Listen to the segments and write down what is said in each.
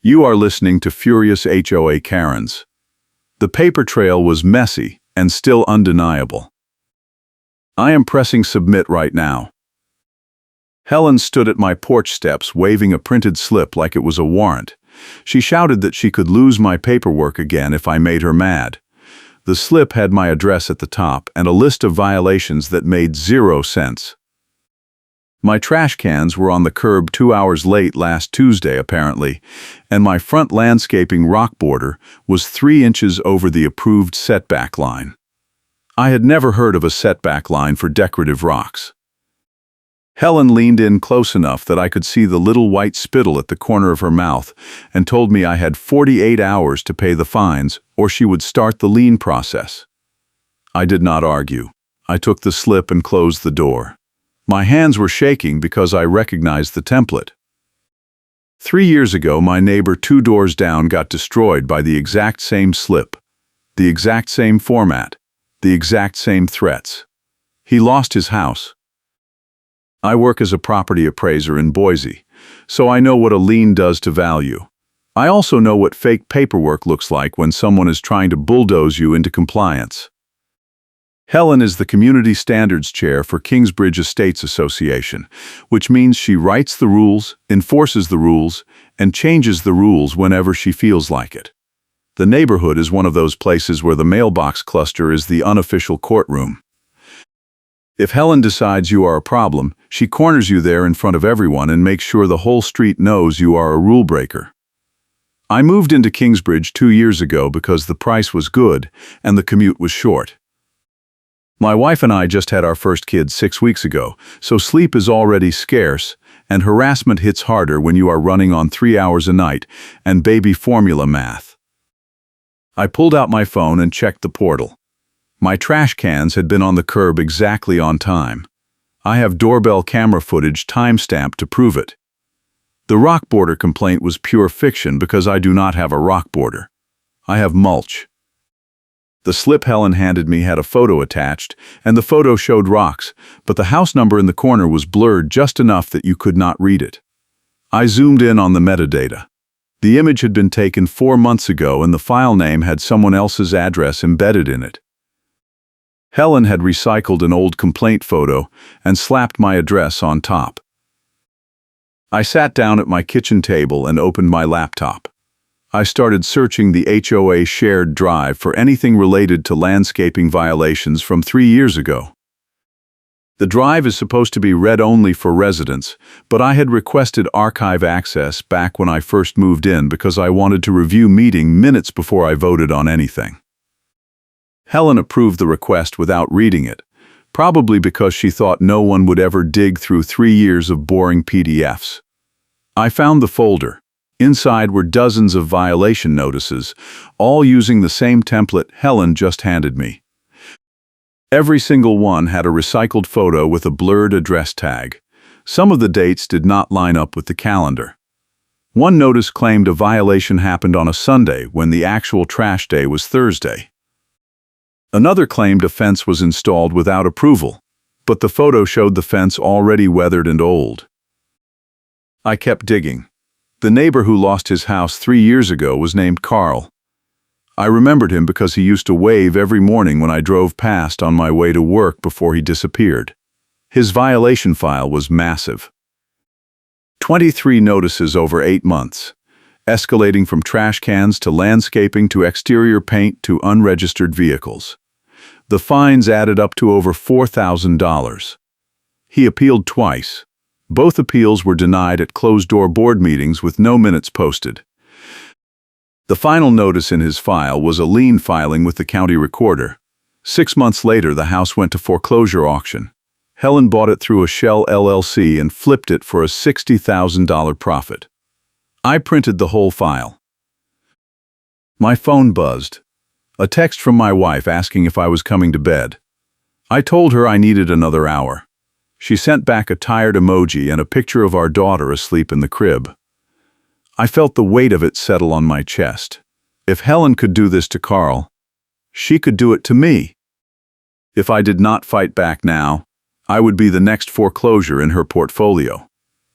You are listening to Furious HOA Karens. The paper trail was messy and still undeniable. I am pressing submit right now. Helen stood at my porch steps waving a printed slip like it was a warrant. She shouted that she could lose my paperwork again if I made her mad. The slip had my address at the top and a list of violations that made 0 sense. My trash cans were on the curb 2 hours late last Tuesday, apparently, and my front landscaping rock border was 3 inches over the approved setback line. I had never heard of a setback line for decorative rocks. Helen leaned in close enough that I could see the little white spittle at the corner of her mouth and told me I had 48 hours to pay the fines or she would start the lien process. I did not argue. I took the slip and closed the door. My hands were shaking because I recognized the template. 3 years ago, my neighbor 2 doors down got destroyed by the exact same slip, the exact same format, the exact same threats. He lost his house. I work as a property appraiser in Boise, so I know what a lien does to value. I also know what fake paperwork looks like when someone is trying to bulldoze you into compliance. Helen is the Community Standards Chair for Kingsbridge Estates Association, which means she writes the rules, enforces the rules, and changes the rules whenever she feels like it. The neighborhood is one of those places where the mailbox cluster is the unofficial courtroom. If Helen decides you are a problem, she corners you there in front of everyone and makes sure the whole street knows you are a rule breaker. I moved into Kingsbridge 2 years ago because the price was good and the commute was short. My wife and I just had our first kid 6 weeks ago, so sleep is already scarce, and harassment hits harder when you are running on 3 hours a night and baby formula math. I pulled out my phone and checked the portal. My trash cans had been on the curb exactly on time. I have doorbell camera footage timestamped to prove it. The rock border complaint was pure fiction because I do not have a rock border. I have mulch. The slip Helen handed me had a photo attached, and the photo showed rocks, but the house number in the corner was blurred just enough that you could not read it. I zoomed in on the metadata. The image had been taken 4 months ago and the file name had someone else's address embedded in it. Helen had recycled an old complaint photo and slapped my address on top. I sat down at my kitchen table and opened my laptop. I started searching the HOA shared drive for anything related to landscaping violations from 3 years ago. The drive is supposed to be read only for residents, but I had requested archive access back when I first moved in because I wanted to review meeting minutes before I voted on anything. Helen approved the request without reading it, probably because she thought no one would ever dig through 3 years of boring PDFs. I found the folder. Inside were dozens of violation notices, all using the same template Helen just handed me. Every single one had a recycled photo with a blurred address tag. Some of the dates did not line up with the calendar. One notice claimed a violation happened on a Sunday when the actual trash day was Thursday. Another claimed a fence was installed without approval, but the photo showed the fence already weathered and old. I kept digging. The neighbor who lost his house 3 years ago was named Carl. I remembered him because he used to wave every morning when I drove past on my way to work before he disappeared. His violation file was massive. 23 notices over 8 months, escalating from trash cans to landscaping to exterior paint to unregistered vehicles. The fines added up to over $4,000. He appealed twice. Both appeals were denied at closed-door board meetings with no minutes posted. The final notice in his file was a lien filing with the county recorder. 6 months later, the house went to foreclosure auction. Helen bought it through a shell LLC and flipped it for a $60,000 profit. I printed the whole file. My phone buzzed. A text from my wife asking if I was coming to bed. I told her I needed another hour. She sent back a tired emoji and a picture of our daughter asleep in the crib. I felt the weight of it settle on my chest. If Helen could do this to Carl, she could do it to me. If I did not fight back now, I would be the next foreclosure in her portfolio.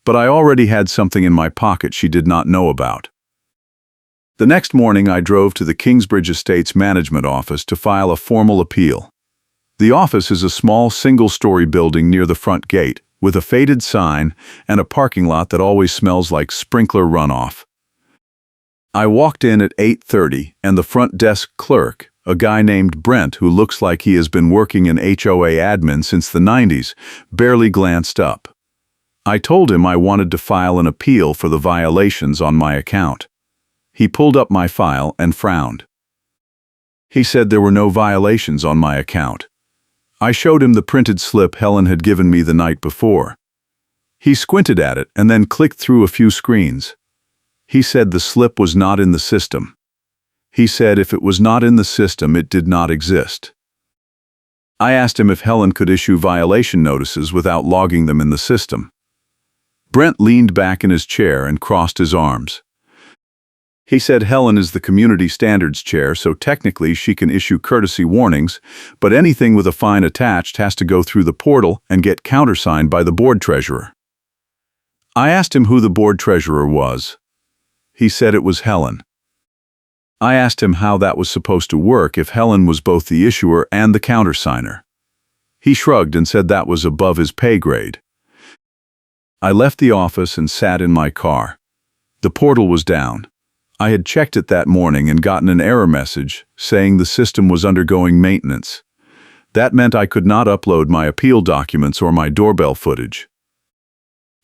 But I already had something in my pocket she did not know about. The next morning, I drove to the Kingsbridge Estates Management Office to file a formal appeal. The office is a small single-story building near the front gate, with a faded sign and a parking lot that always smells like sprinkler runoff. I walked in at 8:30, and the front desk clerk, a guy named Brent who looks like he has been working in HOA admin since the 90s, barely glanced up. I told him I wanted to file an appeal for the violations on my account. He pulled up my file and frowned. He said there were no violations on my account. I showed him the printed slip Helen had given me the night before. He squinted at it and then clicked through a few screens. He said the slip was not in the system. He said if it was not in the system, it did not exist. I asked him if Helen could issue violation notices without logging them in the system. Brent leaned back in his chair and crossed his arms. He said Helen is the community standards chair, so technically she can issue courtesy warnings, but anything with a fine attached has to go through the portal and get countersigned by the board treasurer. I asked him who the board treasurer was. He said it was Helen. I asked him how that was supposed to work if Helen was both the issuer and the countersigner. He shrugged and said that was above his pay grade. I left the office and sat in my car. The portal was down. I had checked it that morning and gotten an error message saying the system was undergoing maintenance. That meant I could not upload my appeal documents or my doorbell footage.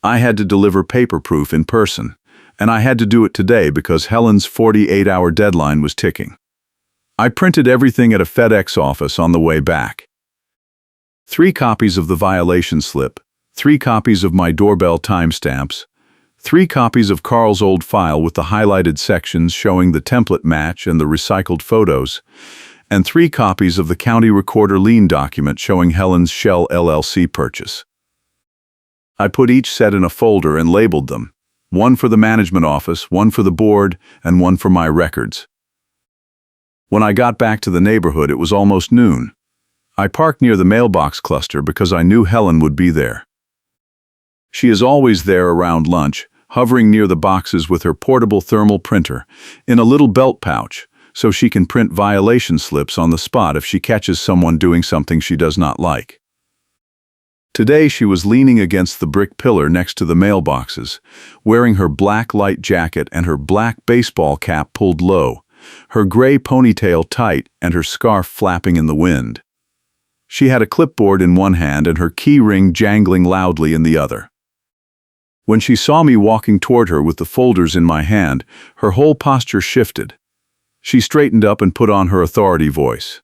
I had to deliver paper proof in person, and I had to do it today because Helen's 48-hour deadline was ticking. I printed everything at a FedEx office on the way back. 3 copies of the violation slip, 3 copies of my doorbell timestamps, 3 copies of Carl's old file with the highlighted sections showing the template match and the recycled photos, and 3 copies of the county recorder lien document showing Helen's Shell LLC purchase. I put each set in a folder and labeled them, 1 for the management office, 1 for the board, and 1 for my records. When I got back to the neighborhood, it was almost noon. I parked near the mailbox cluster because I knew Helen would be there. She is always there around lunch, hovering near the boxes with her portable thermal printer in a little belt pouch, so she can print violation slips on the spot if she catches someone doing something she does not like. Today she was leaning against the brick pillar next to the mailboxes, wearing her black light jacket and her black baseball cap pulled low, her gray ponytail tight and her scarf flapping in the wind. She had a clipboard in one hand and her key ring jangling loudly in the other. When she saw me walking toward her with the folders in my hand, her whole posture shifted. She straightened up and put on her authority voice.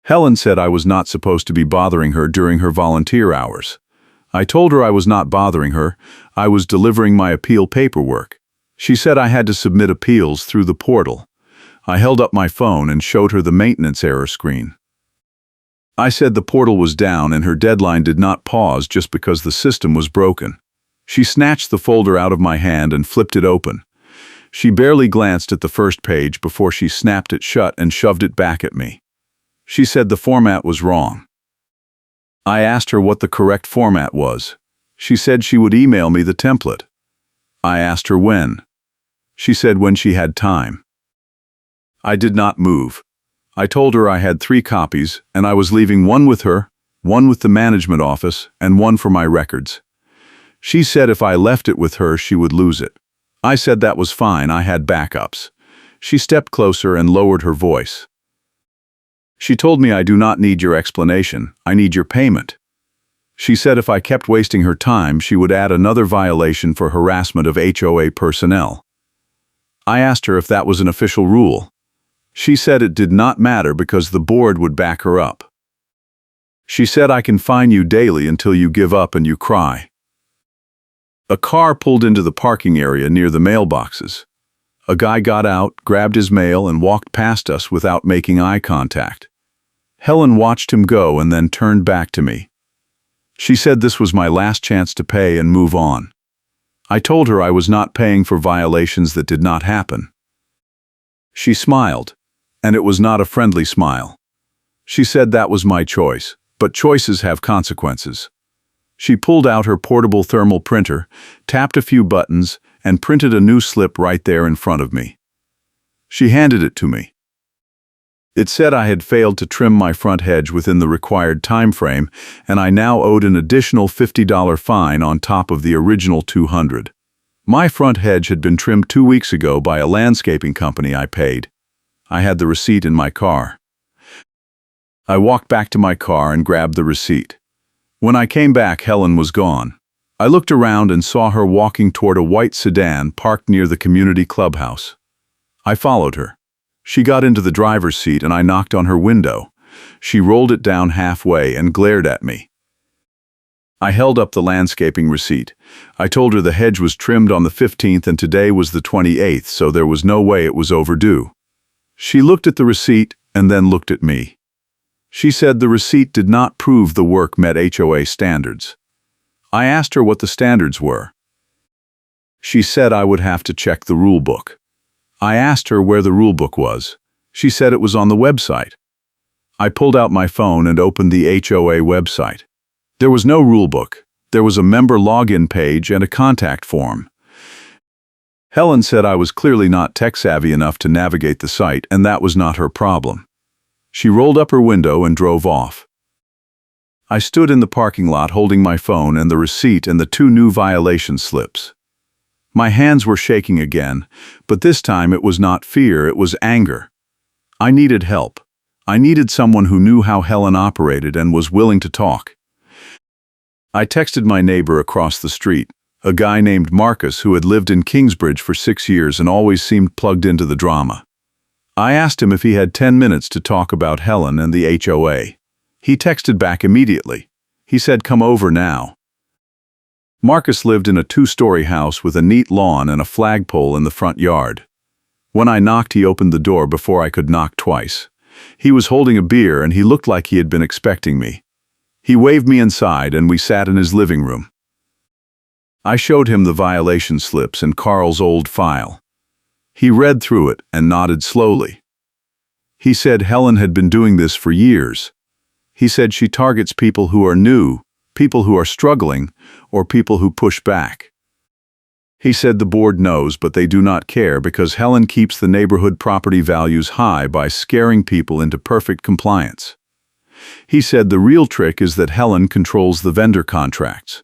Helen said I was not supposed to be bothering her during her volunteer hours. I told her I was not bothering her. I was delivering my appeal paperwork. She said I had to submit appeals through the portal. I held up my phone and showed her the maintenance error screen. I said the portal was down and her deadline did not pause just because the system was broken. She snatched the folder out of my hand and flipped it open. She barely glanced at the first page before she snapped it shut and shoved it back at me. She said the format was wrong. I asked her what the correct format was. She said she would email me the template. I asked her when. She said when she had time. I did not move. I told her I had 3 copies and I was leaving 1 with her, 1 with the management office, and 1 for my records. She said if I left it with her, she would lose it. I said that was fine, I had backups. She stepped closer and lowered her voice. She told me I do not need your explanation, I need your payment. She said if I kept wasting her time, she would add another violation for harassment of HOA personnel. I asked her if that was an official rule. She said it did not matter because the board would back her up. She said I can fine you daily until you give up and you cry. A car pulled into the parking area near the mailboxes. A guy got out, grabbed his mail, and walked past us without making eye contact. Helen watched him go and then turned back to me. She said this was my last chance to pay and move on. I told her I was not paying for violations that did not happen. She smiled, and it was not a friendly smile. She said that was my choice, but choices have consequences. She pulled out her portable thermal printer, tapped a few buttons, and printed a new slip right there in front of me. She handed it to me. It said I had failed to trim my front hedge within the required time frame, and I now owed an additional $50 fine on top of the original $200. My front hedge had been trimmed 2 weeks ago by a landscaping company I paid. I had the receipt in my car. I walked back to my car and grabbed the receipt. When I came back, Helen was gone. I looked around and saw her walking toward a white sedan parked near the community clubhouse. I followed her. She got into the driver's seat and I knocked on her window. She rolled it down halfway and glared at me. I held up the landscaping receipt. I told her the hedge was trimmed on the 15th and today was the 28th, so there was no way it was overdue. She looked at the receipt and then looked at me. She said the receipt did not prove the work met HOA standards. I asked her what the standards were. She said I would have to check the rule book. I asked her where the rule book was. She said it was on the website. I pulled out my phone and opened the HOA website. There was no rule book. There was a member login page and a contact form. Helen said I was clearly not tech-savvy enough to navigate the site, and that was not her problem. She rolled up her window and drove off. I stood in the parking lot holding my phone and the receipt and the 2 new violation slips. My hands were shaking again, but this time it was not fear, it was anger. I needed help. I needed someone who knew how Helen operated and was willing to talk. I texted my neighbor across the street, a guy named Marcus who had lived in Kingsbridge for 6 years and always seemed plugged into the drama. I asked him if he had 10 minutes to talk about Helen and the HOA. He texted back immediately. He said, "Come over now." Marcus lived in a 2-story house with a neat lawn and a flagpole in the front yard. When I knocked, he opened the door before I could knock twice. He was holding a beer and he looked like he had been expecting me. He waved me inside and we sat in his living room. I showed him the violation slips and Carl's old file. He read through it and nodded slowly. He said Helen had been doing this for years. He said she targets people who are new, people who are struggling, or people who push back. He said the board knows, but they do not care because Helen keeps the neighborhood property values high by scaring people into perfect compliance. He said the real trick is that Helen controls the vendor contracts.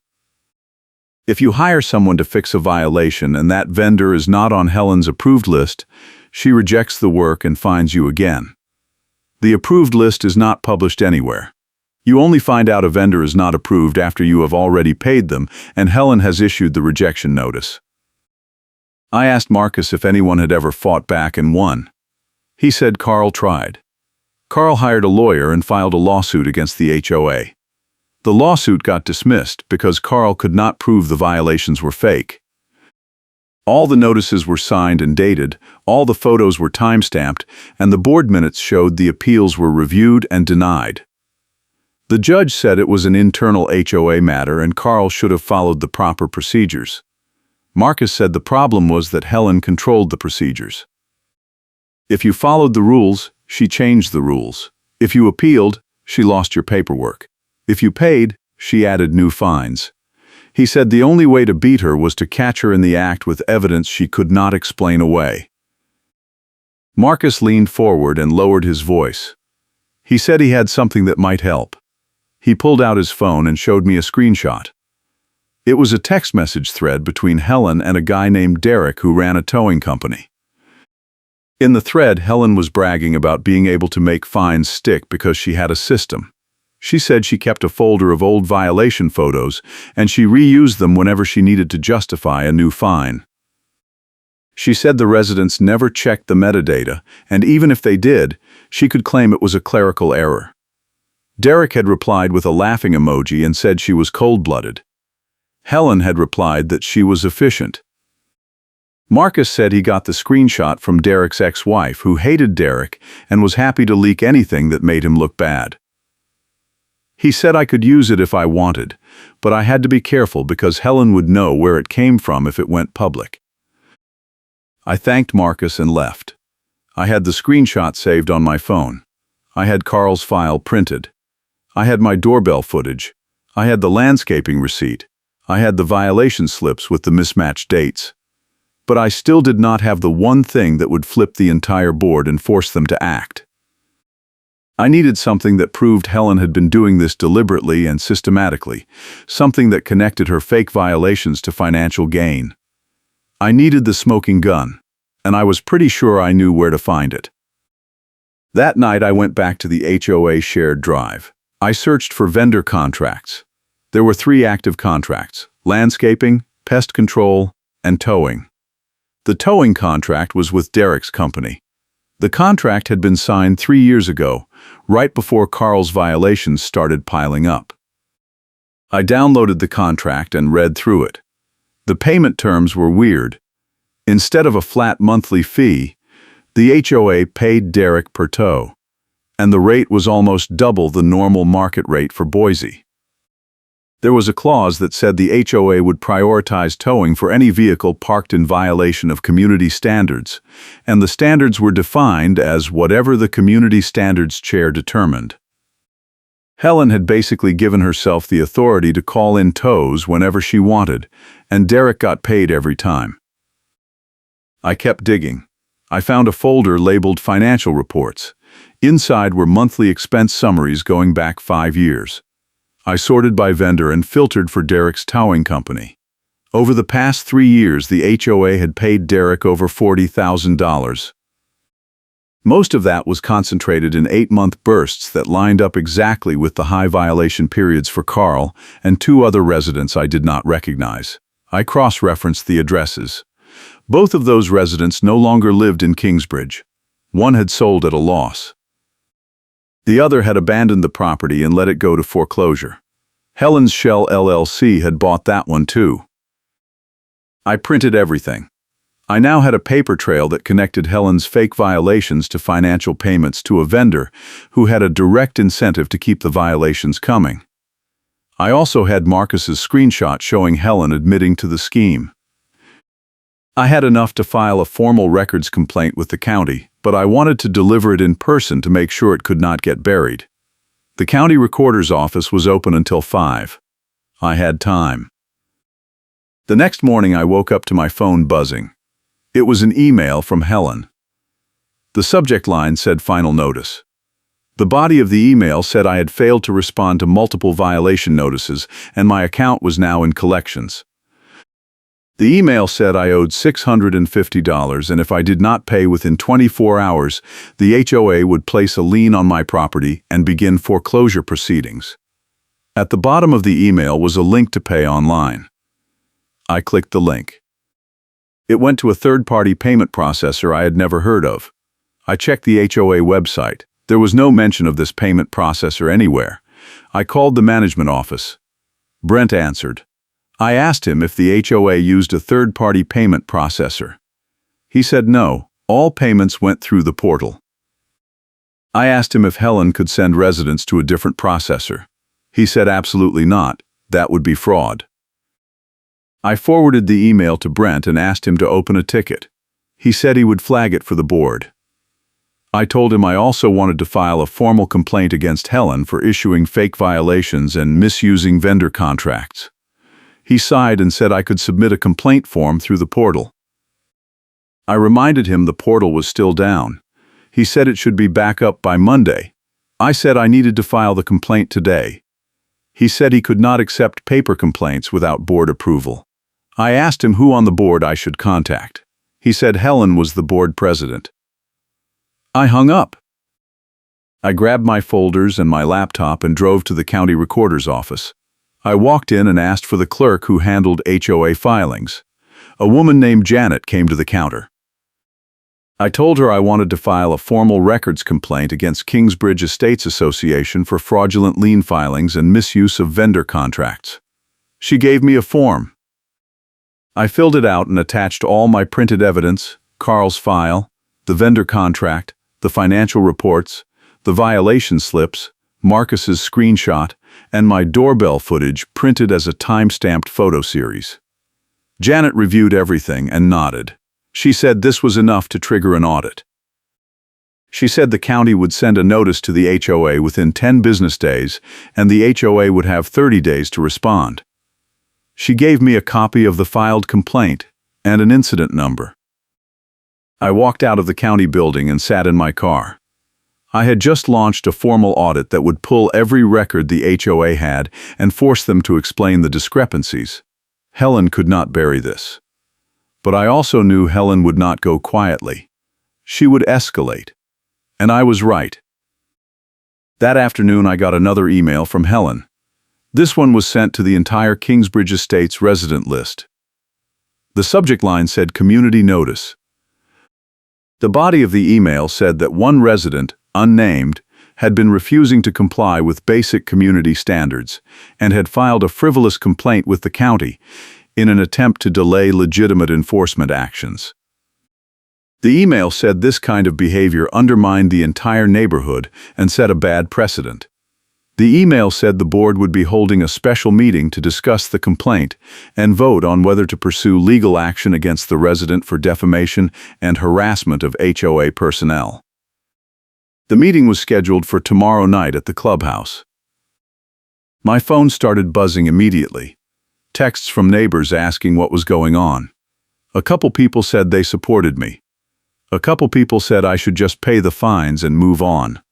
If you hire someone to fix a violation and that vendor is not on Helen's approved list, she rejects the work and finds you again. The approved list is not published anywhere. You only find out a vendor is not approved after you have already paid them, and Helen has issued the rejection notice. I asked Marcus if anyone had ever fought back and won. He said Carl tried. Carl hired a lawyer and filed a lawsuit against the HOA. The lawsuit got dismissed because Carl could not prove the violations were fake. All the notices were signed and dated, all the photos were time-stamped, and the board minutes showed the appeals were reviewed and denied. The judge said it was an internal HOA matter and Carl should have followed the proper procedures. Marcus said the problem was that Helen controlled the procedures. If you followed the rules, she changed the rules. If you appealed, she lost your paperwork. If you paid, she added new fines. He said the only way to beat her was to catch her in the act with evidence she could not explain away. Marcus leaned forward and lowered his voice. He said he had something that might help. He pulled out his phone and showed me a screenshot. It was a text message thread between Helen and a guy named Derek who ran a towing company. In the thread, Helen was bragging about being able to make fines stick because she had a system. She said she kept a folder of old violation photos and she reused them whenever she needed to justify a new fine. She said the residents never checked the metadata, and even if they did, she could claim it was a clerical error. Derek had replied with a laughing emoji and said she was cold-blooded. Helen had replied that she was efficient. Marcus said he got the screenshot from Derek's ex-wife, who hated Derek and was happy to leak anything that made him look bad. He said I could use it if I wanted, but I had to be careful because Helen would know where it came from if it went public. I thanked Marcus and left. I had the screenshot saved on my phone. I had Carl's file printed. I had my doorbell footage. I had the landscaping receipt. I had the violation slips with the mismatched dates. but I still did not have the one thing that would flip the entire board and force them to act. I needed something that proved Helen had been doing this deliberately and systematically, something that connected her fake violations to financial gain. I needed the smoking gun, and I was pretty sure I knew where to find it. That night I went back to the HOA shared drive. I searched for vendor contracts. There were 3 active contracts: landscaping, pest control, and towing. The towing contract was with Derek's company. The contract had been signed 3 years ago, right before Carl's violations started piling up. I downloaded the contract and read through it. The payment terms were weird. Instead of a flat monthly fee, the HOA paid Derek per tow, and the rate was almost double the normal market rate for Boise. There was a clause that said the HOA would prioritize towing for any vehicle parked in violation of community standards, and the standards were defined as whatever the community standards chair determined. Helen had basically given herself the authority to call in tows whenever she wanted, and Derek got paid every time. I kept digging. I found a folder labeled Financial Reports. Inside were monthly expense summaries going back 5 years. I sorted by vendor and filtered for Derek's towing company. Over the past 3 years, the HOA had paid Derek over $40,000. Most of that was concentrated in 8-month bursts that lined up exactly with the high violation periods for Carl and 2 other residents I did not recognize. I cross-referenced the addresses. Both of those residents no longer lived in Kingsbridge. One had sold at a loss. The other had abandoned the property and let it go to foreclosure. Helen's Shell LLC had bought that one too. I printed everything. I now had a paper trail that connected Helen's fake violations to financial payments to a vendor who had a direct incentive to keep the violations coming. I also had Marcus's screenshot showing Helen admitting to the scheme. I had enough to file a formal records complaint with the county, but I wanted to deliver it in person to make sure it could not get buried. The county recorder's office was open until 5. I had time. The next morning I woke up to my phone buzzing. It was an email from Helen. The subject line said final notice. The body of the email said I had failed to respond to multiple violation notices and my account was now in collections. The email said I owed $650 and if I did not pay within 24 hours, the HOA would place a lien on my property and begin foreclosure proceedings. At the bottom of the email was a link to pay online. I clicked the link. It went to a third-party payment processor I had never heard of. I checked the HOA website. There was no mention of this payment processor anywhere. I called the management office. Brent answered. I asked him if the HOA used a third-party payment processor. He said no, all payments went through the portal. I asked him if Helen could send residents to a different processor. He said absolutely not, that would be fraud. I forwarded the email to Brent and asked him to open a ticket. He said he would flag it for the board. I told him I also wanted to file a formal complaint against Helen for issuing fake violations and misusing vendor contracts. He sighed and said I could submit a complaint form through the portal. I reminded him the portal was still down. He said it should be back up by Monday. I said I needed to file the complaint today. He said he could not accept paper complaints without board approval. I asked him who on the board I should contact. He said Helen was the board president. I hung up. I grabbed my folders and my laptop and drove to the county recorder's office. I walked in and asked for the clerk who handled HOA filings. A woman named Janet came to the counter. I told her I wanted to file a formal records complaint against Kingsbridge Estates Association for fraudulent lien filings and misuse of vendor contracts. She gave me a form. I filled it out and attached all my printed evidence, Carl's file, the vendor contract, the financial reports, the violation slips, Marcus's screenshot, and my doorbell footage printed as a time-stamped photo series. Janet reviewed everything and nodded. She said this was enough to trigger an audit. She said the county would send a notice to the HOA within 10 business days, and the HOA would have 30 days to respond. She gave me a copy of the filed complaint, and an incident number. I walked out of the county building and sat in my car. I had just launched a formal audit that would pull every record the HOA had and force them to explain the discrepancies. Helen could not bury this. But I also knew Helen would not go quietly. She would escalate. And I was right. That afternoon I got another email from Helen. This one was sent to the entire Kingsbridge Estates resident list. The subject line said Community Notice. The body of the email said that one resident, unnamed, had been refusing to comply with basic community standards and had filed a frivolous complaint with the county in an attempt to delay legitimate enforcement actions. The email said this kind of behavior undermined the entire neighborhood and set a bad precedent. The email said the board would be holding a special meeting to discuss the complaint and vote on whether to pursue legal action against the resident for defamation and harassment of HOA personnel. The meeting was scheduled for tomorrow night at the clubhouse. My phone started buzzing immediately. Texts from neighbors asking what was going on. A couple people said they supported me. A couple people said I should just pay the fines and move on.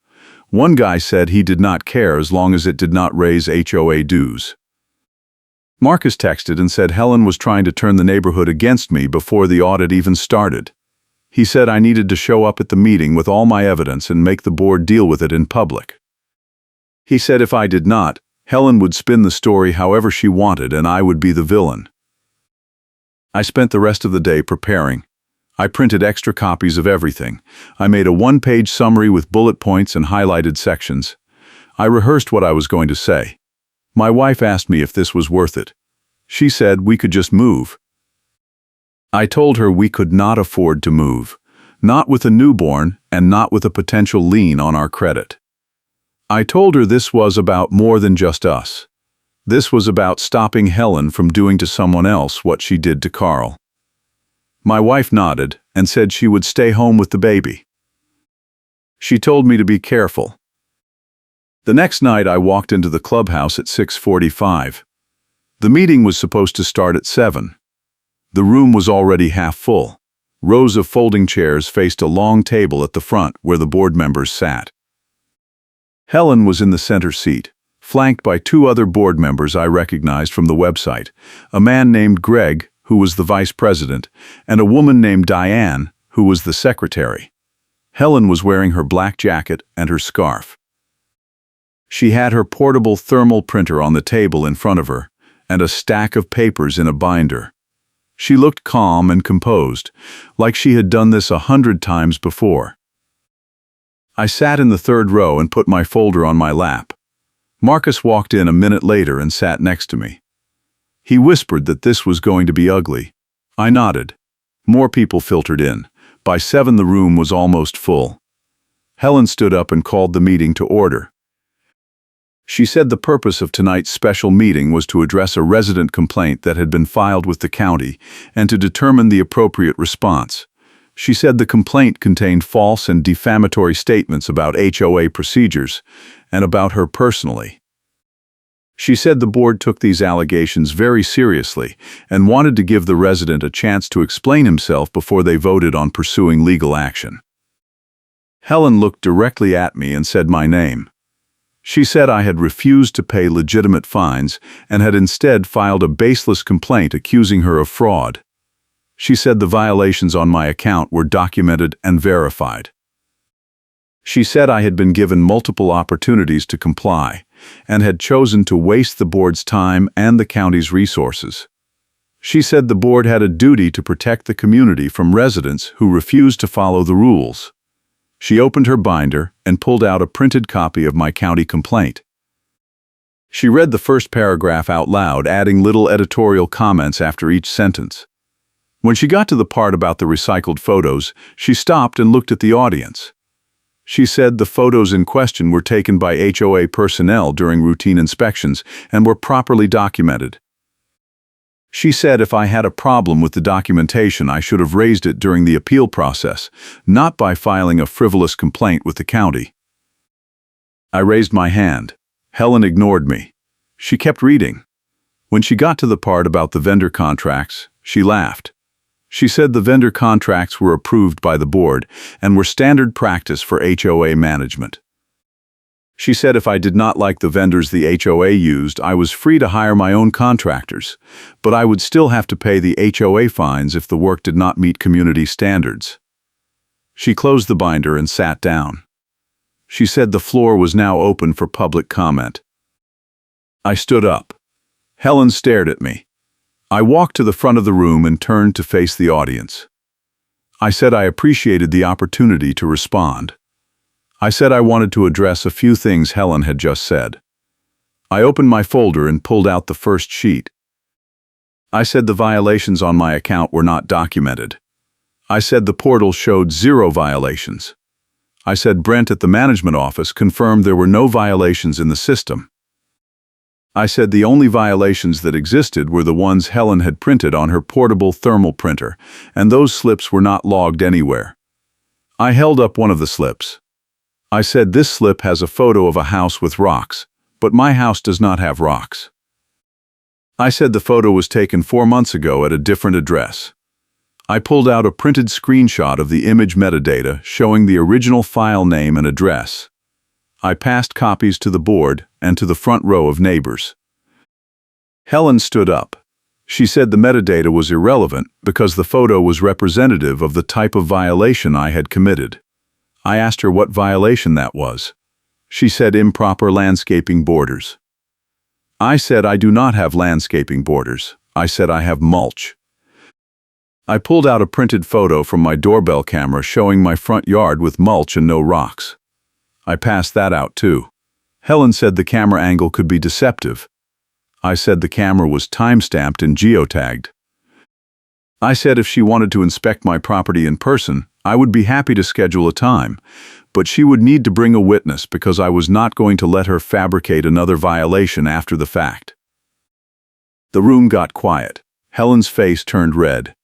One guy said he did not care as long as it did not raise HOA dues. Marcus texted and said Helen was trying to turn the neighborhood against me before the audit even started. He said I needed to show up at the meeting with all my evidence and make the board deal with it in public. He said if I did not, Helen would spin the story however she wanted and I would be the villain. I spent the rest of the day preparing. I printed extra copies of everything. I made a one-page summary with bullet points and highlighted sections. I rehearsed what I was going to say. My wife asked me if this was worth it. She said we could just move. I told her we could not afford to move, not with a newborn and not with a potential lien on our credit. I told her this was about more than just us. This was about stopping Helen from doing to someone else what she did to Carl. My wife nodded and said she would stay home with the baby. She told me to be careful. The next night I walked into the clubhouse at 6:45. The meeting was supposed to start at 7. The room was already half full. Rows of folding chairs faced a long table at the front where the board members sat. Helen was in the center seat, flanked by two other board members I recognized from the website, a man named Greg, who was the vice president, and a woman named Diane, who was the secretary. Helen was wearing her black jacket and her scarf. She had her portable thermal printer on the table in front of her, and a stack of papers in a binder. She looked calm and composed, like she had done this 100 times before. I sat in the third row and put my folder on my lap. Marcus walked in a minute later and sat next to me. He whispered that this was going to be ugly. I nodded. More people filtered in. By 7 the room was almost full. Helen stood up and called the meeting to order. She said the purpose of tonight's special meeting was to address a resident complaint that had been filed with the county and to determine the appropriate response. She said the complaint contained false and defamatory statements about HOA procedures and about her personally. She said the board took these allegations very seriously and wanted to give the resident a chance to explain himself before they voted on pursuing legal action. Helen looked directly at me and said my name. She said I had refused to pay legitimate fines and had instead filed a baseless complaint accusing her of fraud. She said the violations on my account were documented and verified. She said I had been given multiple opportunities to comply and had chosen to waste the board's time and the county's resources. She said the board had a duty to protect the community from residents who refused to follow the rules. She opened her binder and pulled out a printed copy of my county complaint. She read the first paragraph out loud, adding little editorial comments after each sentence. When she got to the part about the recycled photos, she stopped and looked at the audience. She said the photos in question were taken by HOA personnel during routine inspections and were properly documented. She said if I had a problem with the documentation, I should have raised it during the appeal process, not by filing a frivolous complaint with the county. I raised my hand. Helen ignored me. She kept reading. When she got to the part about the vendor contracts, she laughed. She said the vendor contracts were approved by the board and were standard practice for HOA management. She said if I did not like the vendors the HOA used, I was free to hire my own contractors, but I would still have to pay the HOA fines if the work did not meet community standards. She closed the binder and sat down. She said the floor was now open for public comment. I stood up. Helen stared at me. I walked to the front of the room and turned to face the audience. I said I appreciated the opportunity to respond. I said I wanted to address a few things Helen had just said. I opened my folder and pulled out the first sheet. I said the violations on my account were not documented. I said the portal showed 0 violations. I said Brent at the management office confirmed there were no violations in the system. I said the only violations that existed were the ones Helen had printed on her portable thermal printer, and those slips were not logged anywhere. I held up one of the slips. I said this slip has a photo of a house with rocks, but my house does not have rocks. I said the photo was taken 4 months ago at a different address. I pulled out a printed screenshot of the image metadata showing the original file name and address. I passed copies to the board and to the front row of neighbors. Helen stood up. She said the metadata was irrelevant because the photo was representative of the type of violation I had committed. I asked her what violation that was. She said improper landscaping borders. I said I do not have landscaping borders. I said I have mulch. I pulled out a printed photo from my doorbell camera showing my front yard with mulch and no rocks. I passed that out too. Helen said the camera angle could be deceptive. I said the camera was time-stamped and geotagged. I said if she wanted to inspect my property in person, I would be happy to schedule a time, but she would need to bring a witness because I was not going to let her fabricate another violation after the fact. The room got quiet. Helen's face turned red.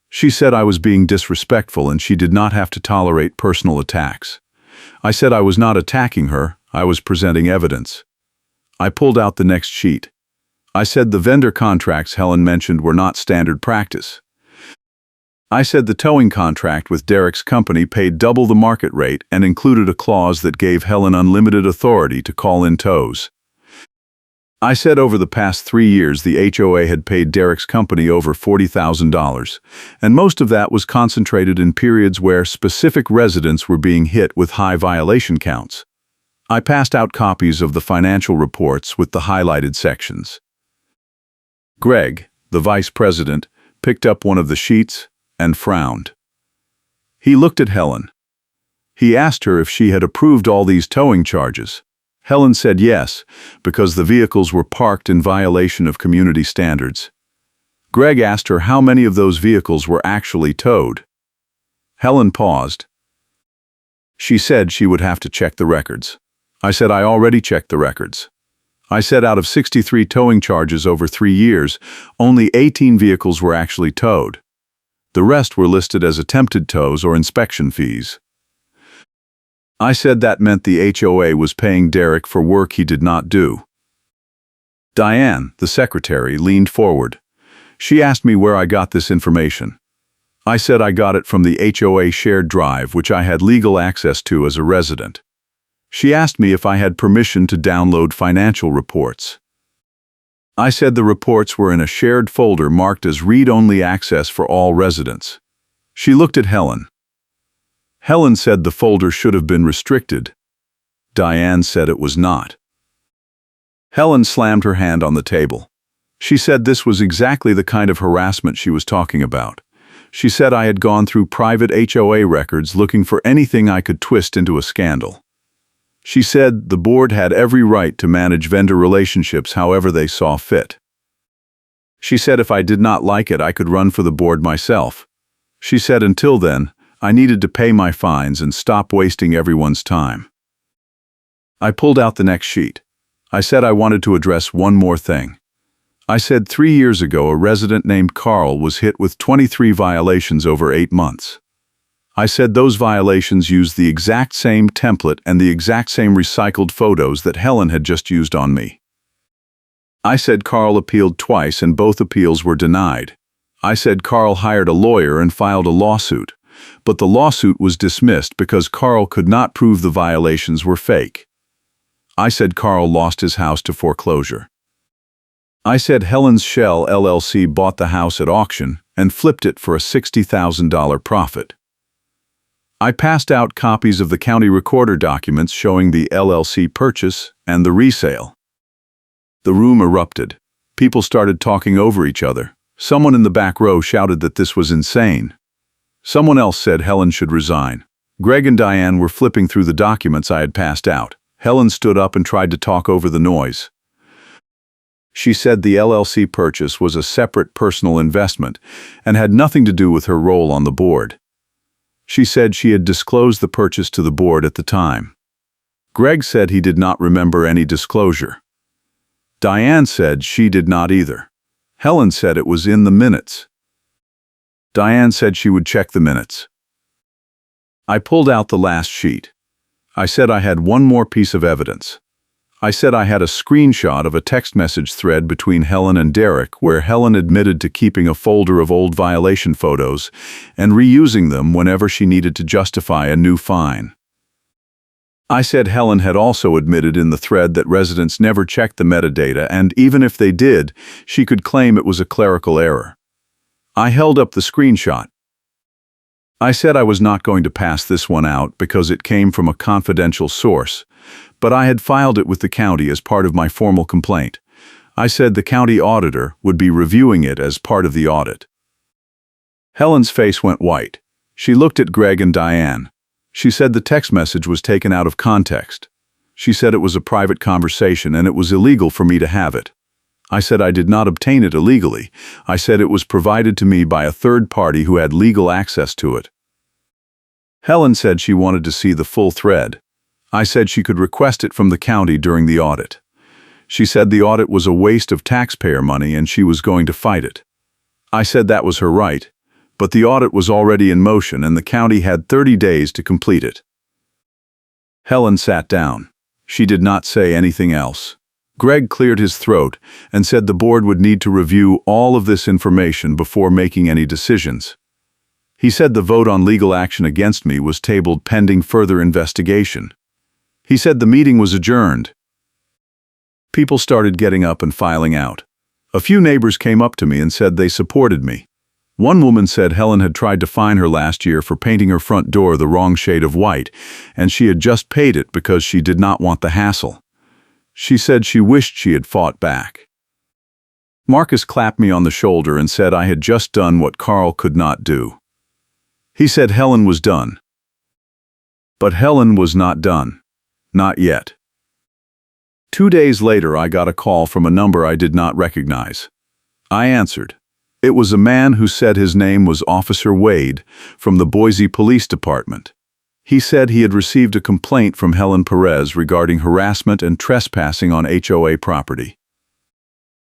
She said I was being disrespectful and she did not have to tolerate personal attacks. I said I was not attacking her, I was presenting evidence. I pulled out the next sheet. I said the vendor contracts Helen mentioned were not standard practice. I said the towing contract with Derek's company paid double the market rate and included a clause that gave Helen unlimited authority to call in tows. I said over the past 3 years the HOA had paid Derek's company over $40,000, and most of that was concentrated in periods where specific residents were being hit with high violation counts. I passed out copies of the financial reports with the highlighted sections. Greg, the vice president, picked up one of the sheets and frowned. He looked at Helen. He asked her if she had approved all these towing charges. Helen said yes, because the vehicles were parked in violation of community standards. Greg asked her how many of those vehicles were actually towed. Helen paused. She said she would have to check the records. I said I already checked the records. I said out of 63 towing charges over 3 years, only 18 vehicles were actually towed. The rest were listed as attempted tows or inspection fees. I said that meant the HOA was paying Derek for work he did not do. Diane, the secretary, leaned forward. She asked me where I got this information. I said I got it from the HOA shared drive, which I had legal access to as a resident. She asked me if I had permission to download financial reports. I said the reports were in a shared folder marked as read-only access for all residents. She looked at Helen. Helen said the folder should have been restricted. Diane said it was not. Helen slammed her hand on the table. She said this was exactly the kind of harassment she was talking about. She said I had gone through private HOA records looking for anything I could twist into a scandal. She said the board had every right to manage vendor relationships however they saw fit. She said if I did not like it, I could run for the board myself. She said until then, I needed to pay my fines and stop wasting everyone's time. I pulled out the next sheet. I said I wanted to address one more thing. I said 3 years ago a resident named Carl was hit with 23 violations over 8 months. I said those violations used the exact same template and the exact same recycled photos that Helen had just used on me. I said Carl appealed twice and both appeals were denied. I said Carl hired a lawyer and filed a lawsuit, but the lawsuit was dismissed because Carl could not prove the violations were fake. I said Carl lost his house to foreclosure. I said Helen's Shell LLC bought the house at auction and flipped it for a $60,000 profit. I passed out copies of the county recorder documents showing the LLC purchase and the resale. The room erupted. People started talking over each other. Someone in the back row shouted that this was insane. Someone else said Helen should resign. Greg and Diane were flipping through the documents I had passed out. Helen stood up and tried to talk over the noise. She said the LLC purchase was a separate personal investment and had nothing to do with her role on the board. She said she had disclosed the purchase to the board at the time. Greg said he did not remember any disclosure. Diane said she did not either. Helen said it was in the minutes. Diane said she would check the minutes. I pulled out the last sheet. I said I had one more piece of evidence. I said I had a screenshot of a text message thread between Helen and Derek where Helen admitted to keeping a folder of old violation photos and reusing them whenever she needed to justify a new fine. I said Helen had also admitted in the thread that residents never checked the metadata, and even if they did, she could claim it was a clerical error. I held up the screenshot. I said I was not going to pass this one out because it came from a confidential source, but I had filed it with the county as part of my formal complaint. I said the county auditor would be reviewing it as part of the audit. Helen's face went white. She looked at Greg and Diane. She said the text message was taken out of context. She said it was a private conversation and it was illegal for me to have it. I said I did not obtain it illegally. I said it was provided to me by a third party who had legal access to it. Helen said she wanted to see the full thread. I said she could request it from the county during the audit. She said the audit was a waste of taxpayer money and she was going to fight it. I said that was her right, but the audit was already in motion and the county had 30 days to complete it. Helen sat down. She did not say anything else. Greg cleared his throat and said the board would need to review all of this information before making any decisions. He said the vote on legal action against me was tabled pending further investigation. He said the meeting was adjourned. People started getting up and filing out. A few neighbors came up to me and said they supported me. One woman said Helen had tried to fine her last year for painting her front door the wrong shade of white, and she had just paid it because she did not want the hassle. She said she wished she had fought back. Marcus clapped me on the shoulder and said I had just done what Carl could not do. He said Helen was done. But Helen was not done. Not yet. 2 days later, I got a call from a number I did not recognize. I answered. It was a man who said his name was Officer Wade from the Boise Police Department. He said he had received a complaint from Helen Perez regarding harassment and trespassing on HOA property.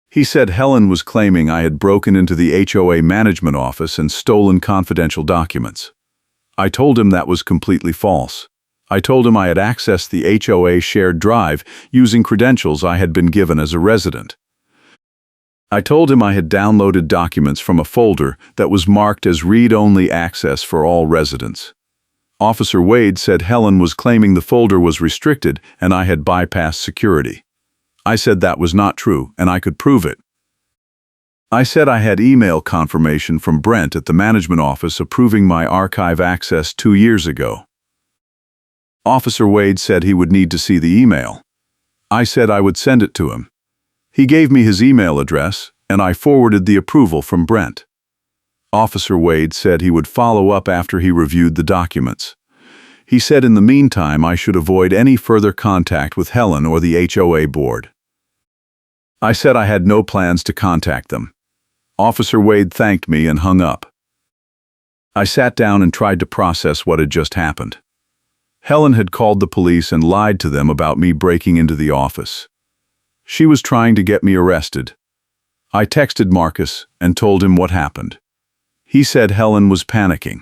He said Helen was claiming I had broken into the HOA management office and stolen confidential documents. I told him that was completely false. I told him I had accessed the HOA shared drive using credentials I had been given as a resident. I told him I had downloaded documents from a folder that was marked as read-only access for all residents. Officer Wade said Helen was claiming the folder was restricted and I had bypassed security. I said that was not true and I could prove it. I said I had email confirmation from Brent at the management office approving my archive access 2 years ago. Officer Wade said he would need to see the email. I said I would send it to him. He gave me his email address, and I forwarded the approval from Brent. Officer Wade said he would follow up after he reviewed the documents. He said in the meantime I should avoid any further contact with Helen or the HOA board. I said I had no plans to contact them. Officer Wade thanked me and hung up. I sat down and tried to process what had just happened. Helen had called the police and lied to them about me breaking into the office. She was trying to get me arrested. I texted Marcus and told him what happened. He said Helen was panicking.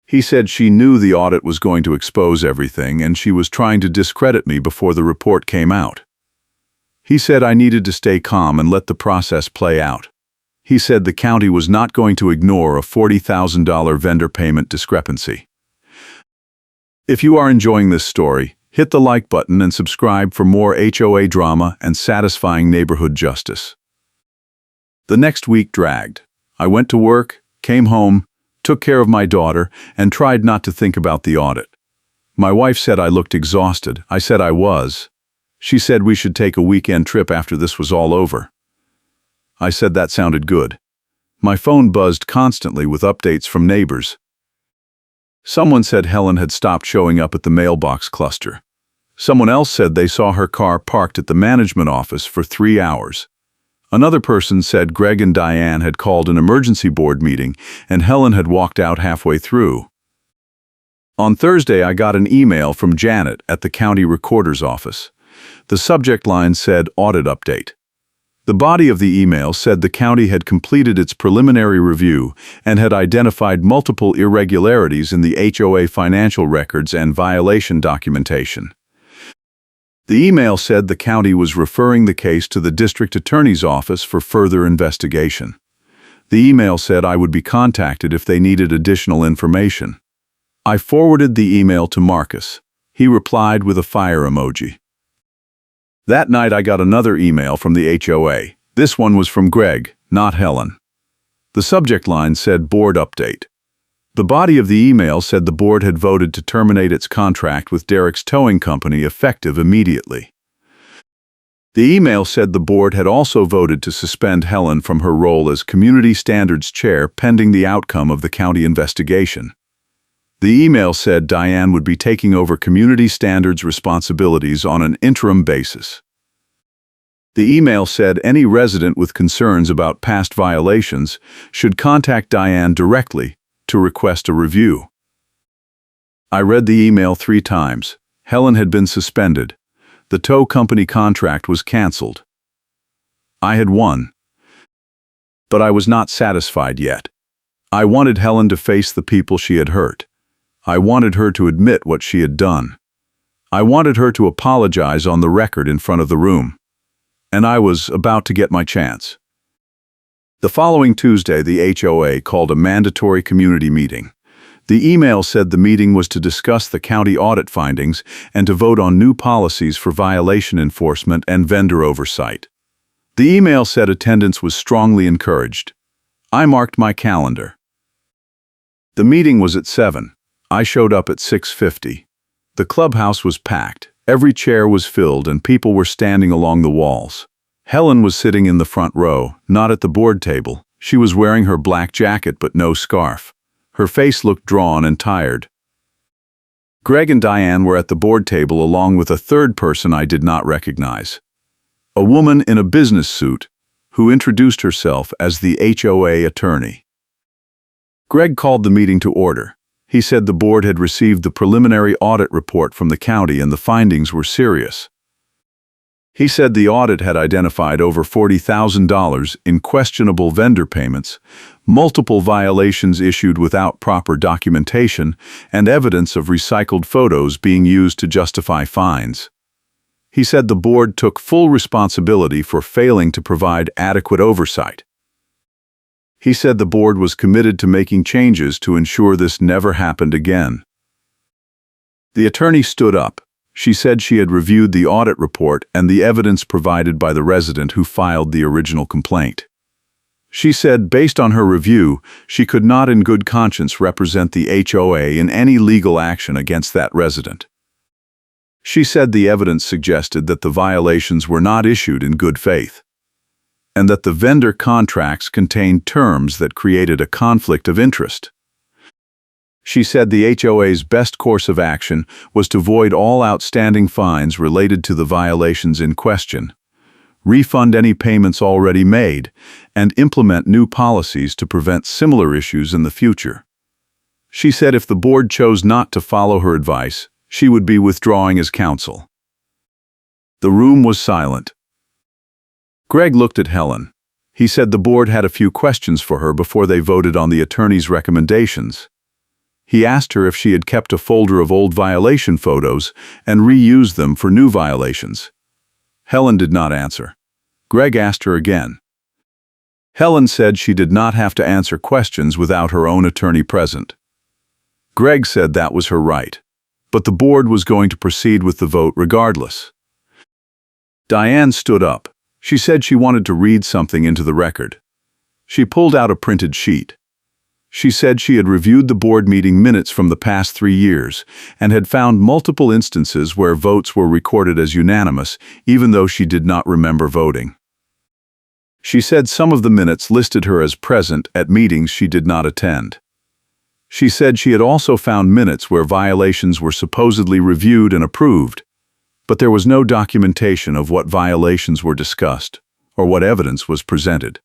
He said she knew the audit was going to expose everything and she was trying to discredit me before the report came out. He said I needed to stay calm and let the process play out. He said the county was not going to ignore a $40,000 vendor payment discrepancy. If you are enjoying this story, hit the like button and subscribe for more HOA drama and satisfying neighborhood justice. The next week dragged. I went to work, came home, took care of my daughter, and tried not to think about the audit. My wife said I looked exhausted. I said I was. She said we should take a weekend trip after this was all over. I said that sounded good. My phone buzzed constantly with updates from neighbors. Someone said Helen had stopped showing up at the mailbox cluster. Someone else said they saw her car parked at the management office for 3 hours. Another person said Greg and Diane had called an emergency board meeting and Helen had walked out halfway through. On Thursday, I got an email from Janet at the county recorder's office. The subject line said Audit Update. The body of the email said the county had completed its preliminary review and had identified multiple irregularities in the HOA financial records and violation documentation. The email said the county was referring the case to the district attorney's office for further investigation. The email said I would be contacted if they needed additional information. I forwarded the email to Marcus. He replied with a fire emoji. That night I got another email from the HOA. This one was from Greg, not Helen. The subject line said Board Update. The body of the email said the board had voted to terminate its contract with Derek's Towing Company effective immediately. The email said the board had also voted to suspend Helen from her role as Community Standards Chair pending the outcome of the county investigation. The email said Diane would be taking over community standards responsibilities on an interim basis. The email said any resident with concerns about past violations should contact Diane directly to request a review. I read the email 3 times. Helen had been suspended. The tow company contract was canceled. I had won. But I was not satisfied yet. I wanted Helen to face the people she had hurt. I wanted her to admit what she had done. I wanted her to apologize on the record in front of the room. And I was about to get my chance. The following Tuesday, the HOA called a mandatory community meeting. The email said the meeting was to discuss the county audit findings and to vote on new policies for violation enforcement and vendor oversight. The email said attendance was strongly encouraged. I marked my calendar. The meeting was at 7. I showed up at 6:50. The clubhouse was packed. Every chair was filled and people were standing along the walls. Helen was sitting in the front row, not at the board table. She was wearing her black jacket but no scarf. Her face looked drawn and tired. Greg and Diane were at the board table along with a third person I did not recognize. A woman in a business suit who introduced herself as the HOA attorney. Greg called the meeting to order. He said the board had received the preliminary audit report from the county and the findings were serious. He said the audit had identified over $40,000 in questionable vendor payments, multiple violations issued without proper documentation, and evidence of recycled photos being used to justify fines. He said the board took full responsibility for failing to provide adequate oversight. He said the board was committed to making changes to ensure this never happened again. The attorney stood up. She said she had reviewed the audit report and the evidence provided by the resident who filed the original complaint. She said based on her review, she could not in good conscience represent the HOA in any legal action against that resident. She said the evidence suggested that the violations were not issued in good faith, and that the vendor contracts contained terms that created a conflict of interest. She said the HOA's best course of action was to void all outstanding fines related to the violations in question, refund any payments already made, and implement new policies to prevent similar issues in the future. She said if the board chose not to follow her advice, she would be withdrawing as counsel. The room was silent. Greg looked at Helen. He said the board had a few questions for her before they voted on the attorney's recommendations. He asked her if she had kept a folder of old violation photos and reused them for new violations. Helen did not answer. Greg asked her again. Helen said she did not have to answer questions without her own attorney present. Greg said that was her right, but the board was going to proceed with the vote regardless. Diane stood up. She said she wanted to read something into the record. She pulled out a printed sheet. She said she had reviewed the board meeting minutes from the past 3 years and had found multiple instances where votes were recorded as unanimous, even though she did not remember voting. She said some of the minutes listed her as present at meetings she did not attend. She said she had also found minutes where violations were supposedly reviewed and approved, but there was no documentation of what violations were discussed or what evidence was presented.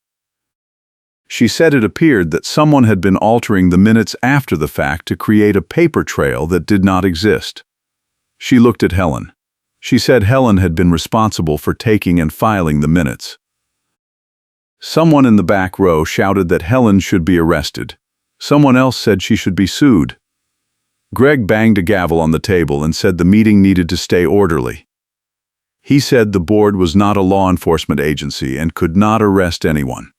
She said it appeared that someone had been altering the minutes after the fact to create a paper trail that did not exist. She looked at Helen. She said Helen had been responsible for taking and filing the minutes. Someone in the back row shouted that Helen should be arrested. Someone else said she should be sued. Greg banged a gavel on the table and said the meeting needed to stay orderly. He said the board was not a law enforcement agency and could not arrest anyone.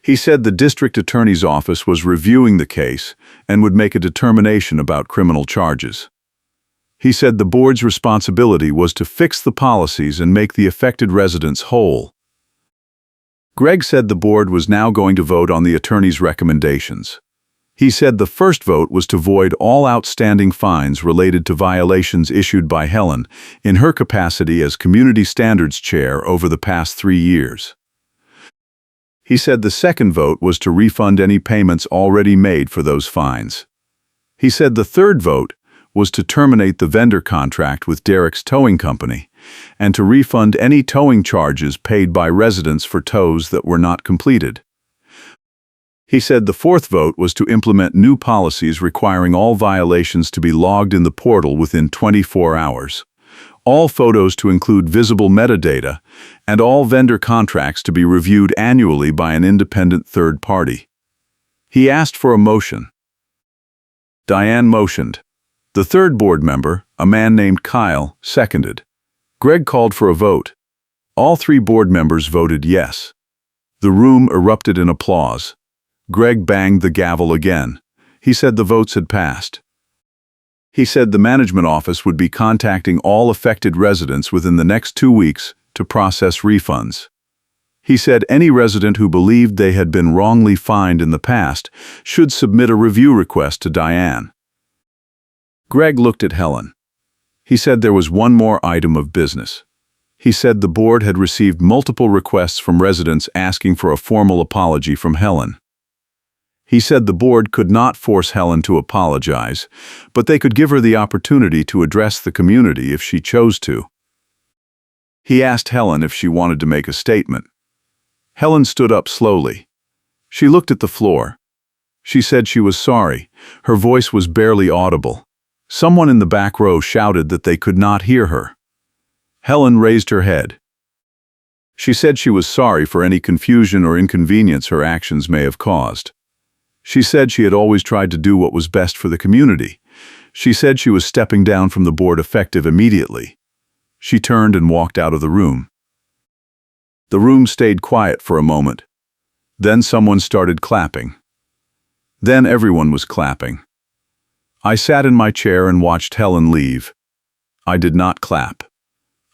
He said the district attorney's office was reviewing the case and would make a determination about criminal charges. He said the board's responsibility was to fix the policies and make the affected residents whole. Greg said the board was now going to vote on the attorney's recommendations. He said the first vote was to void all outstanding fines related to violations issued by Helen in her capacity as Community Standards Chair over the past 3 years. He said the second vote was to refund any payments already made for those fines. He said the third vote was to terminate the vendor contract with Derek's Towing Company and to refund any towing charges paid by residents for tows that were not completed. He said the fourth vote was to implement new policies requiring all violations to be logged in the portal within 24 hours, all photos to include visible metadata, and all vendor contracts to be reviewed annually by an independent third party. He asked for a motion. Diane motioned. The third board member, a man named Kyle, seconded. Greg called for a vote. All 3 board members voted yes. The room erupted in applause. Greg banged the gavel again. He said the votes had passed. He said the management office would be contacting all affected residents within the next 2 weeks to process refunds. He said any resident who believed they had been wrongly fined in the past should submit a review request to Diane. Greg looked at Helen. He said there was one more item of business. He said the board had received multiple requests from residents asking for a formal apology from Helen. He said the board could not force Helen to apologize, but they could give her the opportunity to address the community if she chose to. He asked Helen if she wanted to make a statement. Helen stood up slowly. She looked at the floor. She said she was sorry. Her voice was barely audible. Someone in the back row shouted that they could not hear her. Helen raised her head. She said she was sorry for any confusion or inconvenience her actions may have caused. She said she had always tried to do what was best for the community. She said she was stepping down from the board effective immediately. She turned and walked out of the room. The room stayed quiet for a moment. Then someone started clapping. Then everyone was clapping. I sat in my chair and watched Helen leave. I did not clap.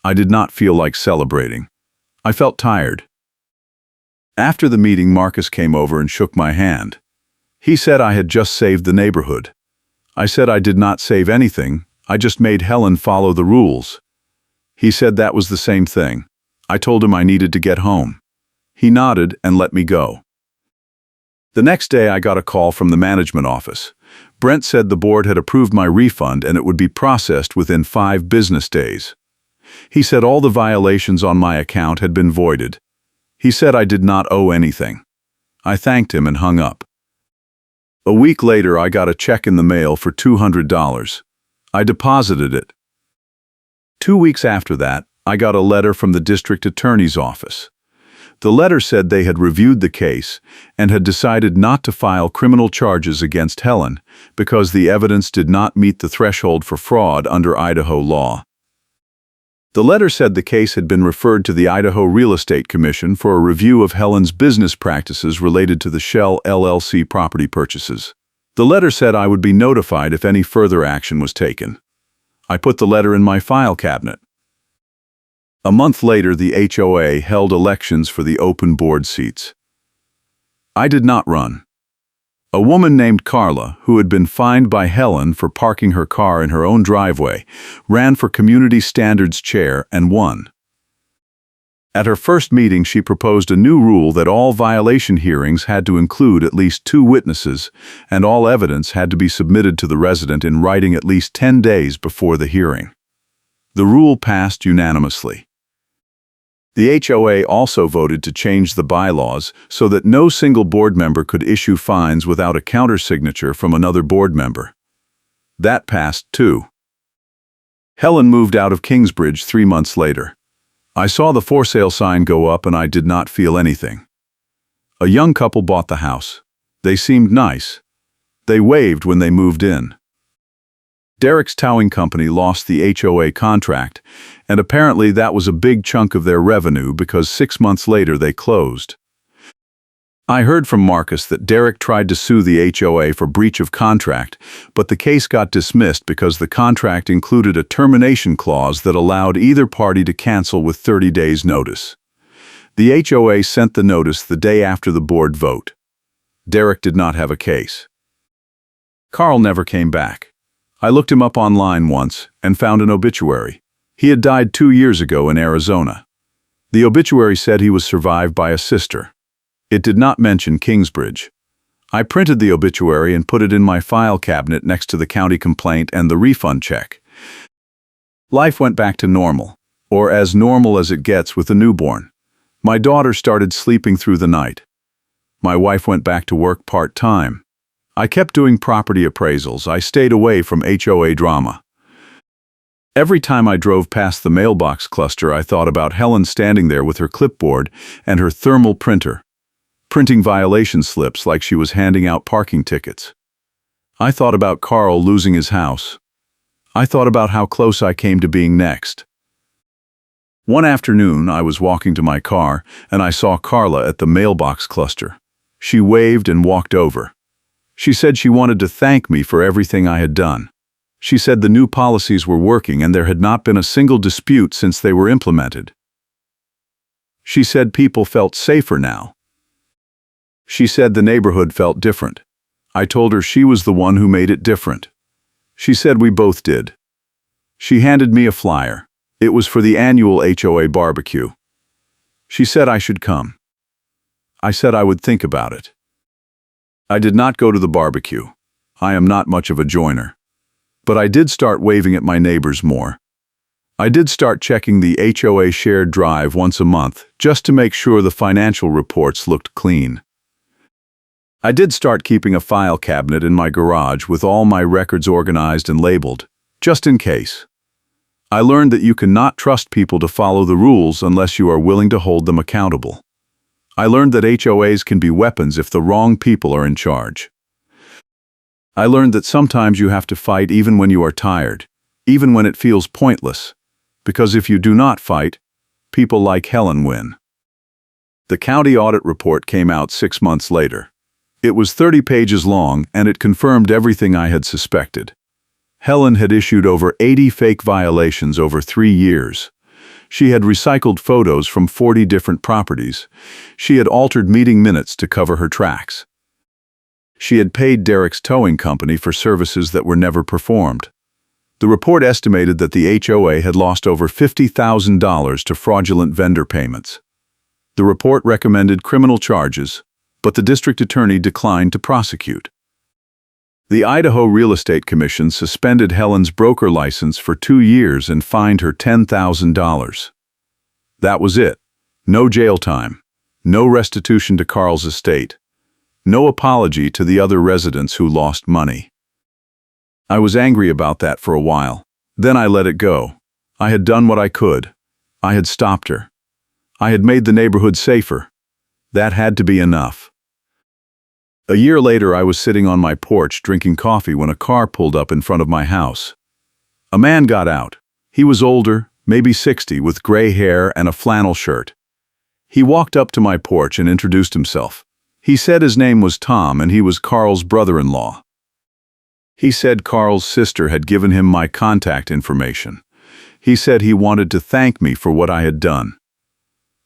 I did not feel like celebrating. I felt tired. After the meeting, Marcus came over and shook my hand. He said I had just saved the neighborhood. I said I did not save anything, I just made Helen follow the rules. He said that was the same thing. I told him I needed to get home. He nodded and let me go. The next day I got a call from the management office. Brent said the board had approved my refund and it would be processed within 5 business days. He said all the violations on my account had been voided. He said I did not owe anything. I thanked him and hung up. A week later, I got a check in the mail for $200. I deposited it. 2 weeks after that, I got a letter from the district attorney's office. The letter said they had reviewed the case and had decided not to file criminal charges against Helen because the evidence did not meet the threshold for fraud under Idaho law. The letter said the case had been referred to the Idaho Real Estate Commission for a review of Helen's business practices related to the Shell LLC property purchases. The letter said I would be notified if any further action was taken. I put the letter in my file cabinet. A month later, the HOA held elections for the open board seats. I did not run. A woman named Carla, who had been fined by Helen for parking her car in her own driveway, ran for Community Standards Chair and won. At her first meeting, she proposed a new rule that all violation hearings had to include at least 2 witnesses, and all evidence had to be submitted to the resident in writing at least 10 days before the hearing. The rule passed unanimously. The HOA also voted to change the bylaws so that no single board member could issue fines without a countersignature from another board member. That passed too. Helen moved out of Kingsbridge 3 months later. I saw the for sale sign go up and I did not feel anything. A young couple bought the house. They seemed nice. They waved when they moved in. Derek's Towing Company lost the HOA contract, and apparently that was a big chunk of their revenue because 6 months later they closed. I heard from Marcus that Derek tried to sue the HOA for breach of contract, but the case got dismissed because the contract included a termination clause that allowed either party to cancel with 30 days' notice. The HOA sent the notice the day after the board vote. Derek did not have a case. Carl never came back. I looked him up online once and found an obituary. He had died 2 years ago in Arizona. The obituary said he was survived by a sister. It did not mention Kingsbridge. I printed the obituary and put it in my file cabinet next to the county complaint and the refund check. Life went back to normal, or as normal as it gets with a newborn. My daughter started sleeping through the night. My wife went back to work part-time. I kept doing property appraisals. I stayed away from HOA drama. Every time I drove past the mailbox cluster, I thought about Helen standing there with her clipboard and her thermal printer, printing violation slips like she was handing out parking tickets. I thought about Carl losing his house. I thought about how close I came to being next. One afternoon, I was walking to my car, and I saw Carla at the mailbox cluster. She waved and walked over. She said she wanted to thank me for everything I had done. She said the new policies were working and there had not been a single dispute since they were implemented. She said people felt safer now. She said the neighborhood felt different. I told her she was the one who made it different. She said we both did. She handed me a flyer. It was for the annual HOA barbecue. She said I should come. I said I would think about it. I did not go to the barbecue. I am not much of a joiner. But I did start waving at my neighbors more. I did start checking the HOA shared drive once a month just to make sure the financial reports looked clean. I did start keeping a file cabinet in my garage with all my records organized and labeled, just in case. I learned that you cannot trust people to follow the rules unless you are willing to hold them accountable. I learned that HOAs can be weapons if the wrong people are in charge. I learned that sometimes you have to fight even when you are tired, even when it feels pointless, because if you do not fight, people like Helen win. The county audit report came out 6 months later. It was 30 pages long and it confirmed everything I had suspected. Helen had issued over 80 fake violations over 3 years. She had recycled photos from 40 different properties. She had altered meeting minutes to cover her tracks. She had paid Derek's Towing Company for services that were never performed. The report estimated that the HOA had lost over $50,000 to fraudulent vendor payments. The report recommended criminal charges, but the district attorney declined to prosecute. The Idaho Real Estate Commission suspended Helen's broker license for 2 years and fined her $10,000. That was it. No jail time. No restitution to Carl's estate. No apology to the other residents who lost money. I was angry about that for a while. Then I let it go. I had done what I could. I had stopped her. I had made the neighborhood safer. That had to be enough. A year later, I was sitting on my porch drinking coffee when a car pulled up in front of my house. A man got out. He was older, maybe 60, with gray hair and a flannel shirt. He walked up to my porch and introduced himself. He said his name was Tom and he was Carl's brother-in-law. He said Carl's sister had given him my contact information. He said he wanted to thank me for what I had done.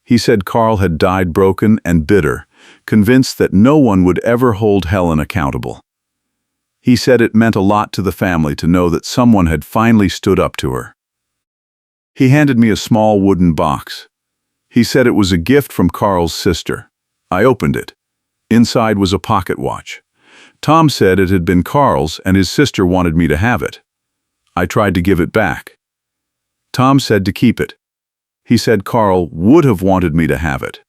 He said Carl had died broken and bitter, convinced that no one would ever hold Helen accountable. He said it meant a lot to the family to know that someone had finally stood up to her. He handed me a small wooden box. He said it was a gift from Carl's sister. I opened it. Inside was a pocket watch. Tom said it had been Carl's and his sister wanted me to have it. I tried to give it back. Tom said to keep it. He said Carl would have wanted me to have it.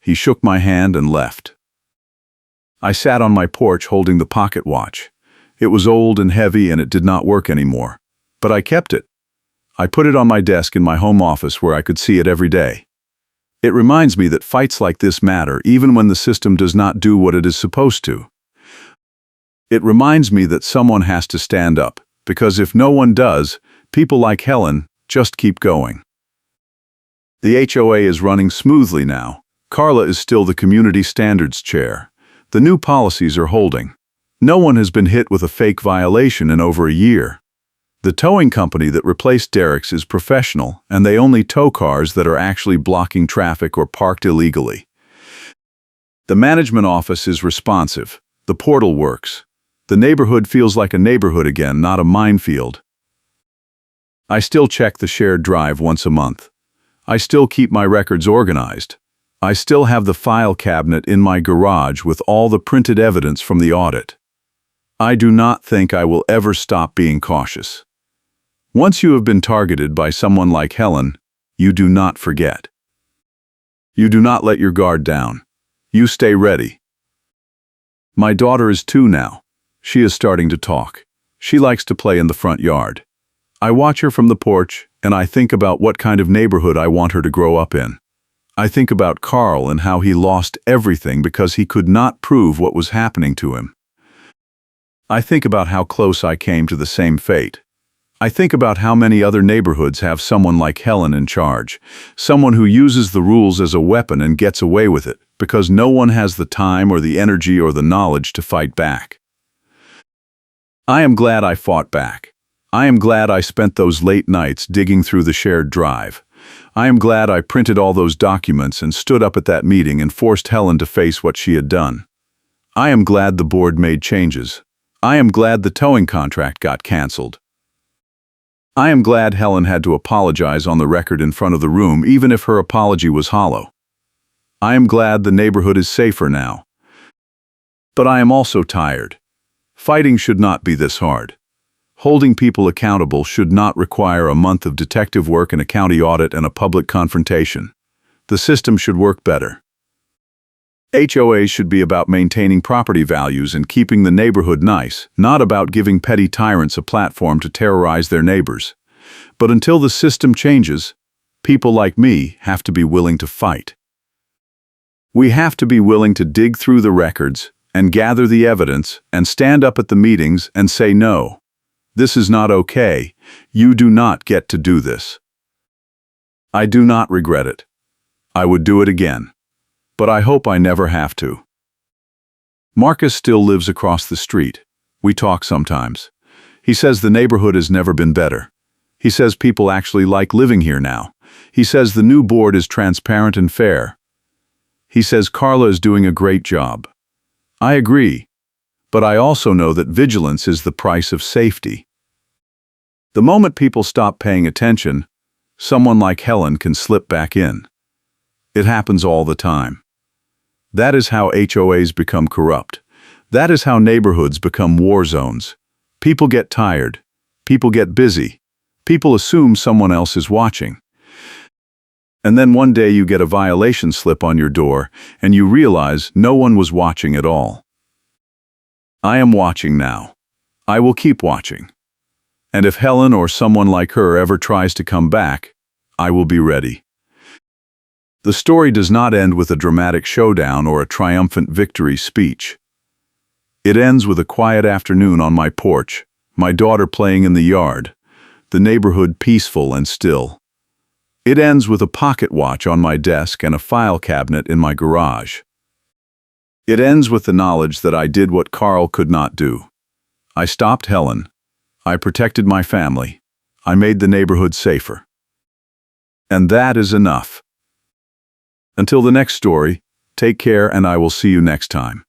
He shook my hand and left. I sat on my porch holding the pocket watch. It was old and heavy and it did not work anymore. But I kept it. I put it on my desk in my home office where I could see it every day. It reminds me that fights like this matter even when the system does not do what it is supposed to. It reminds me that someone has to stand up, because if no one does, people like Helen just keep going. The HOA is running smoothly now. Carla is still the community standards chair. The new policies are holding. No one has been hit with a fake violation in over a year. The towing company that replaced Derek's is professional, and they only tow cars that are actually blocking traffic or parked illegally. The management office is responsive. The portal works. The neighborhood feels like a neighborhood again, not a minefield. I still check the shared drive once a month. I still keep my records organized. I still have the file cabinet in my garage with all the printed evidence from the audit. I do not think I will ever stop being cautious. Once you have been targeted by someone like Helen, you do not forget. You do not let your guard down. You stay ready. My daughter is 2 now. She is starting to talk. She likes to play in the front yard. I watch her from the porch, and I think about what kind of neighborhood I want her to grow up in. I think about Carl and how he lost everything because he could not prove what was happening to him. I think about how close I came to the same fate. I think about how many other neighborhoods have someone like Helen in charge, someone who uses the rules as a weapon and gets away with it because no one has the time or the energy or the knowledge to fight back. I am glad I fought back. I am glad I spent those late nights digging through the shared drive. I am glad I printed all those documents and stood up at that meeting and forced Helen to face what she had done. I am glad the board made changes. I am glad the towing contract got canceled. I am glad Helen had to apologize on the record in front of the room, even if her apology was hollow. I am glad the neighborhood is safer now. But I am also tired. Fighting should not be this hard. Holding people accountable should not require a month of detective work and a county audit and a public confrontation. The system should work better. HOAs should be about maintaining property values and keeping the neighborhood nice, not about giving petty tyrants a platform to terrorize their neighbors. But until the system changes, people like me have to be willing to fight. We have to be willing to dig through the records and gather the evidence and stand up at the meetings and say no. This is not okay. You do not get to do this. I do not regret it. I would do it again. But I hope I never have to. Marcus still lives across the street. We talk sometimes. He says the neighborhood has never been better. He says people actually like living here now. He says the new board is transparent and fair. He says Carla is doing a great job. I agree. But I also know that vigilance is the price of safety. The moment people stop paying attention, someone like Helen can slip back in. It happens all the time. That is how HOAs become corrupt. That is how neighborhoods become war zones. People get tired. People get busy. People assume someone else is watching. And then one day you get a violation slip on your door and you realize no one was watching at all. I am watching now. I will keep watching. And if Helen or someone like her ever tries to come back, I will be ready. The story does not end with a dramatic showdown or a triumphant victory speech. It ends with a quiet afternoon on my porch, my daughter playing in the yard, the neighborhood peaceful and still. It ends with a pocket watch on my desk and a file cabinet in my garage. It ends with the knowledge that I did what Carl could not do. I stopped Helen. I protected my family. I made the neighborhood safer. And that is enough. Until the next story, take care and I will see you next time.